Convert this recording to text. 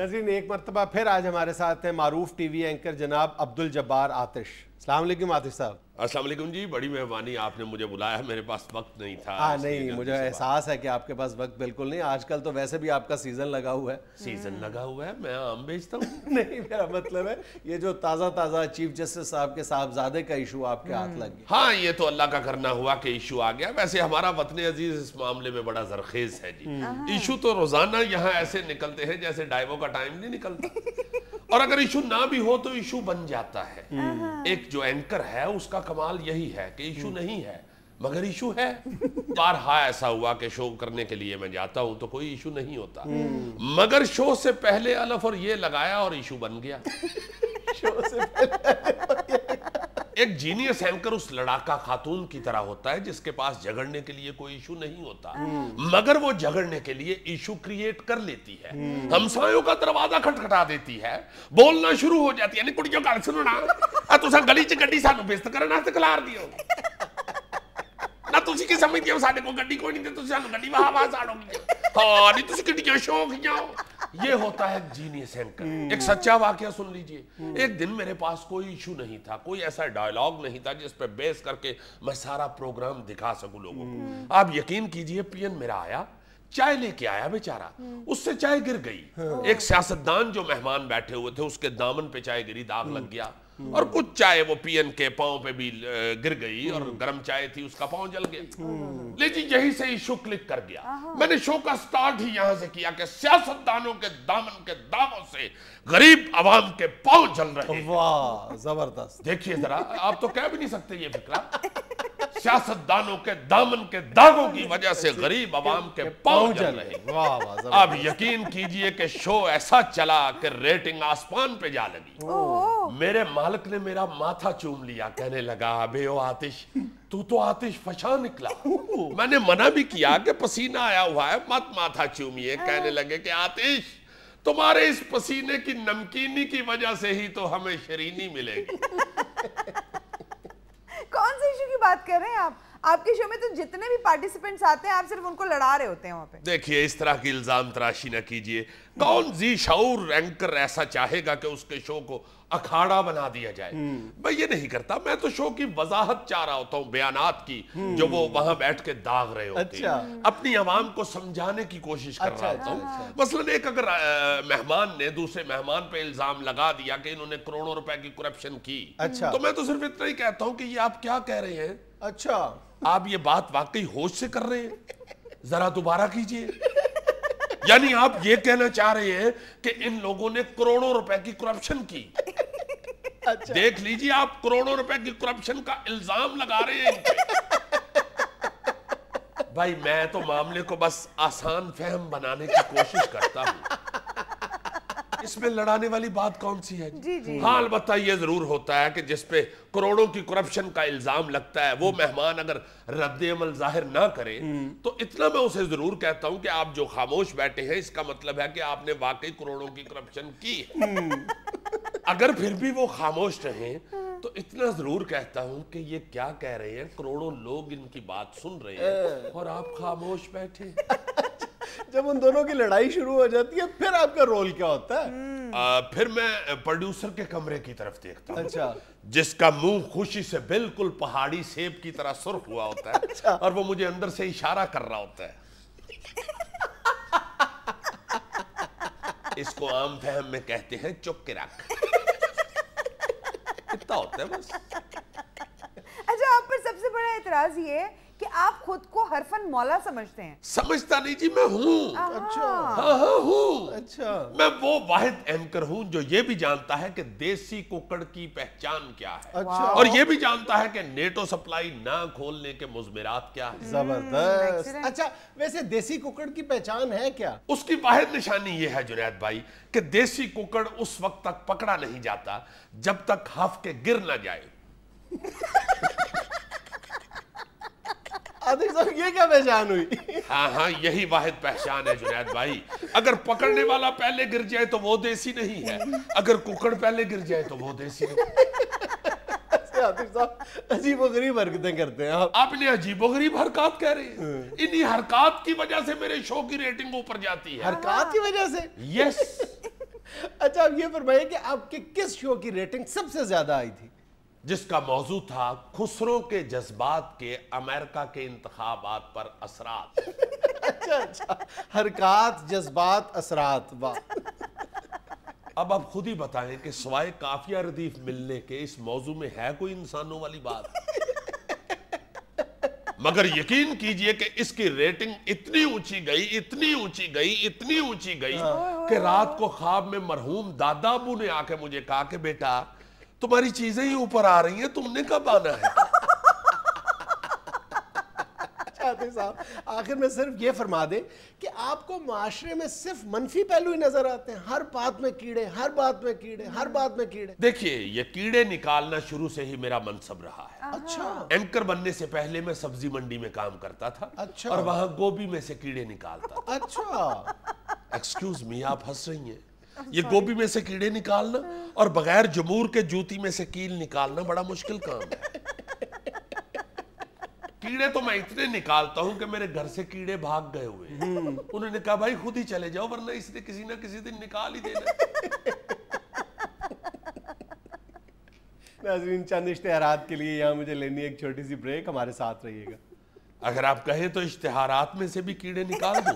ناظرین ایک مرتبہ پھر آج ہمارے ساتھ ہیں معروف ٹی وی اینکر جناب عبدالجبار آتش. السلام علیکم آتش صاحب. السلام علیکم جی, بڑی مہربانی, آپ نے مجھے بلایا, میرے پاس وقت نہیں تھا. نہیں, مجھے احساس ہے کہ آپ کے پاس وقت بالکل نہیں. آج کل تو ویسے بھی آپ کا سیزن لگا ہوا ہے. سیزن لگا ہوا ہے, میں آم بیچتا ہوں. نہیں, میرا مطلب ہے یہ جو تازہ چیف جسٹس صاحب کے صاحبزادے کا ایشو آپ کے ہاتھ لگ گیا. ہاں, یہ تو اللہ کا کرنا ہوا کہ ایشو آ گیا. ویسے ہمارا وطن عزیز اس معاملے میں بڑا زرخیز ہے جی. ایشو تو روزانہ یہاں ایسے نکلتے ہیں جیسے ڈائیو کا ٹائم نہیں نکلتا, اور اگر ایشو نہ بھی ہو تو ایشو بن جاتا ہے. ایک جو اینکر ہے اس کا کمال یہی ہے کہ ایشو نہیں ہے مگر ایشو ہے. بارہا ایسا ہوا کہ شو کرنے کے لیے میں جاتا ہوں تو کوئی ایشو نہیں ہوتا, مگر شو سے پہلے الف اور یہ لگایا اور ایشو بن گیا. شو سے پہلے ایک جینیس اینکر اس لڑاکا خاتون کی طرح ہوتا ہے جس کے پاس جھگڑنے کے لیے کوئی ایشو نہیں ہوتا, مگر وہ جھگڑنے کے لیے ایشو کریٹ کر لیتی ہے. ہمسایوں کا دروازہ کھٹکھٹا دیتی ہے, بولنا شروع ہو جاتی ہے. نہیں کڑیوں گل سنو نا, تساں گلی چ گڈی سانو بیست کرن واسطے کھلار دیو نہ, تسی کی سمجھدے ہو ساڈے کول گڈی کوئی نہیں تے تسی سانو گڈی واہ ساڑو گے. ہاں نہیں, تسی کڈیاں شوقیاں ہو. یہ ہوتا ہے جینیس اینکر. ایک سچا واقعہ سن لیجئے. ایک دن میرے پاس کوئی ایشو نہیں تھا, کوئی ایسا ڈائیلاگ نہیں تھا جس پہ بیس کر کے میں سارا پروگرام دکھا سکوں لوگوں کو. آپ یقین کیجئے, پی این میرا آیا, چائے لے کے آیا بیچارہ, اس سے چائے گر گئی. ایک سیاستدان جو مہمان بیٹھے ہوئے تھے اس کے دامن پہ چائے گری, داغ لگ گیا, اور کچھ چائے وہ پی این کے پاؤں پہ بھی گر گئی, اور گرم چائے تھی اس کا پاؤں جل گیا. لیکن یہی سے ایشو کلک کر گیا. میں نے شو کا سٹارٹ ہی یہاں سے کیا کہ سیاستدانوں کے دامن کے داغوں سے غریب عوام کے پاؤں جل رہے ہیں. واہ زبردست. دیکھیے ذرا, آپ تو کہہ بھی نہیں سکتے یہ فکرہ. سیاستدانوں کے دامن کے داغوں کی وجہ سے غریب عوام کے پاؤں جل رہے ہیں. واہ واہ. اب یقین کیجئے کہ شو ایسا چلا کہ ریٹنگ آسمان پہ جا لگی. میرے مالک نے میرا ماتھا چوم لیا, کہنے لگا ابے او آتش, تو آتش فشاں نکلا. میں نے منع بھی کیا کہ پسینہ آیا ہوا ہے, مت ماتھا چومیے. کہنے لگے کہ آتش, تمہارے اس پسینے کی نمکینی کی وجہ سے ہی تو ہمیں شرینی ملے گی. کون سے ایشو کی بات کر رہے ہیں آپ؟ آپ کے شو میں تو جتنے بھی پارٹیسپینٹس آتے ہیں آپ صرف ان کو لڑا رہے ہوتے ہیں وہاں پہ. دیکھیے, اس طرح کی الزام تراشی نہ کیجئے. کون ذی شعور اینکر ایسا چاہے گا کہ اس کے شو کو اکھاڑا بنا دیا جائے؟ میں یہ نہیں کرتا. میں تو شو کی وضاحت چاہ رہا ہوتا ہوں, بیانات کی, جو وہ وہاں بیٹھ کے داغ رہے ہوتے ہیں. اپنی عوام کو سمجھانے کی کوشش کر رہا ہوتا ہوں. مثلا ایک اگر مہمان نے دوسرے مہمان پہ الزام لگا دیا کہ انہوں نے کروڑوں روپے کی کرپشن کی, تو میں تو صرف اتنا ہی کہتا ہوں کہ یہ آپ کیا کہہ رہے ہیں؟ اچھا, آپ یہ بات واقعی ہوش سے کر رہے ہیں؟ ذرا دوبارہ کیجئے. یعنی آپ یہ کہنا چاہ رہے ہیں کہ ان لوگوں نے کروڑوں روپے کی کرپشن کی. دیکھ لیجئے, آپ کروڑوں روپے کی کرپشن کا الزام لگا رہے ہیں ان پہ. بھائی میں تو معاملے کو بس آسان فہم بنانے کی کوشش کرتا ہوں. اس میں لڑانے والی بات کون سی ہے؟ ہاں, البتہ یہ ضرور ہوتا ہے کہ جس پہ کروڑوں کی کرپشن کا الزام لگتا ہے وہ مہمان اگر رد عمل ظاہر نہ کرے تو اتنا میں اسے ضرور کہتا ہوں کہ آپ جو خاموش بیٹھے ہیں اس کا مطلب ہے کہ آپ نے واقعی کروڑوں کی کرپشن کی ہے. اگر پھر بھی وہ خاموش رہیں تو اتنا ضرور کہتا ہوں کہ یہ کیا کہہ رہے ہیں, کروڑوں لوگ ان کی بات سن رہے ہیں اور آپ خاموش بیٹھے. جب ان دونوں کی لڑائی شروع ہو جاتی ہے پھر آپ کا رول کیا ہوتا ہے؟ پھر میں پروڈیوسر کے کمرے کی طرف دیکھتا ہوں. اچھا, جس کا منہ خوشی سے بالکل پہاڑی سیب کی طرح سرخ ہوا ہوتا ہے, اور وہ مجھے اندر سے اشارہ کر رہا ہوتا ہے. اس کو عام فہم میں کہتے ہیں چک کے رکھ. اتنا ہوتا ہے بس. اچھا, آپ پر سب سے بڑا اعتراض یہ ہے کہ آپ خود کو حرفن مولا سمجھتے ہیں. سمجھتا نہیں جی, میں ہوں. اچھا ہاں ہوں. اچھا, میں وہ واحد اینکر ہوں جو یہ بھی جانتا ہے کہ دیسی ککڑ کی پہچان کیا ہے, اور یہ بھی جانتا ہے کہ نیٹو سپلائی نہ کھولنے کے مضمرات کیا ہے. زبردست. اچھا, ویسے دیسی ککڑ کی پہچان ہے کیا؟ اس کی واحد نشانی یہ ہے جنید بھائی کہ دیسی ککڑ اس وقت تک پکڑا نہیں جاتا جب تک ہف کے گر نہ جائے. آتش صاحب, یہ کیا پہچان ہوئی؟ ہاں, یہی واحد پہچان ہے جنید بھائی. اگر پکڑنے والا پہلے گر جائے تو وہ دیسی نہیں ہے, اگر ککڑ پہلے گر جائے تو وہ دیسی نہیں. آتش صاحب عجیب و غریب حرکتیں کرتے ہیں آپ. آپ نے عجیب و غریب حرکات کہہ رہے ہیں. انہی حرکات کی وجہ سے میرے شو کی ریٹنگ اوپر جاتی ہے. حرکات کی وجہ سے؟ یس. اچھا اب یہ فرمائیے کہ آپ کے کس شو کی ریٹنگ سب سے زیادہ آئی تھی؟ جس کا موضوع تھا خسرو کے جذبات کے امریکہ کے انتخابات پر اثرات. اچھا حرکات، جذبات، اثرات. واہ. اب آپ خود ہی بتائیں کہ سوائے قافیہ ردیف ملنے کے اس موضوع میں ہے کوئی انسانوں والی بات؟ مگر یقین کیجئے کہ اس کی ریٹنگ اتنی اونچی گئی، اتنی اونچی گئی، اتنی اونچی گئی کہ رات کو خواب میں مرحوم دادا ابو نے آ کے مجھے کہا کہ بیٹا تمہاری چیزیں ہی اوپر آ رہی ہیں، تم نے کب آنا ہے؟ چاہتے صاحب آخر میں صرف یہ فرما دیں کہ آپ کو معاشرے میں صرف منفی پہلو ہی نظر آتے ہیں، ہر بات میں کیڑے، ہر بات میں کیڑے، ہر بات میں کیڑے. دیکھیے یہ کیڑے نکالنا شروع سے ہی میرا منصب رہا ہے. اچھا اینکر بننے سے پہلے میں سبزی منڈی میں کام کرتا تھا اچھا. اور وہاں گوبھی میں سے کیڑے نکالتا تھا. اچھا ایکسکیوز می، آپ ہنس رہی ہیں؟ یہ گوبھی میں سے کیڑے نکالنا اور بغیر جمور کے جوتی میں سے کیل نکالنا بڑا مشکل کام ہے. کیڑے تو میں اتنے نکالتا ہوں کہ میرے گھر سے کیڑے بھاگ گئے ہوئے ہیں. انہوں نے کہا بھائی خود ہی چلے جاؤ ورنہ اس نے کسی نہ کسی دن نکال ہی دینا. ناظرین چند اشتہارات کے لیے یہاں مجھے لینی ایک چھوٹی سی بریک، ہمارے ساتھ رہیے گا. اگر آپ کہیں تو اشتہارات میں سے بھی کیڑے نکال دوں.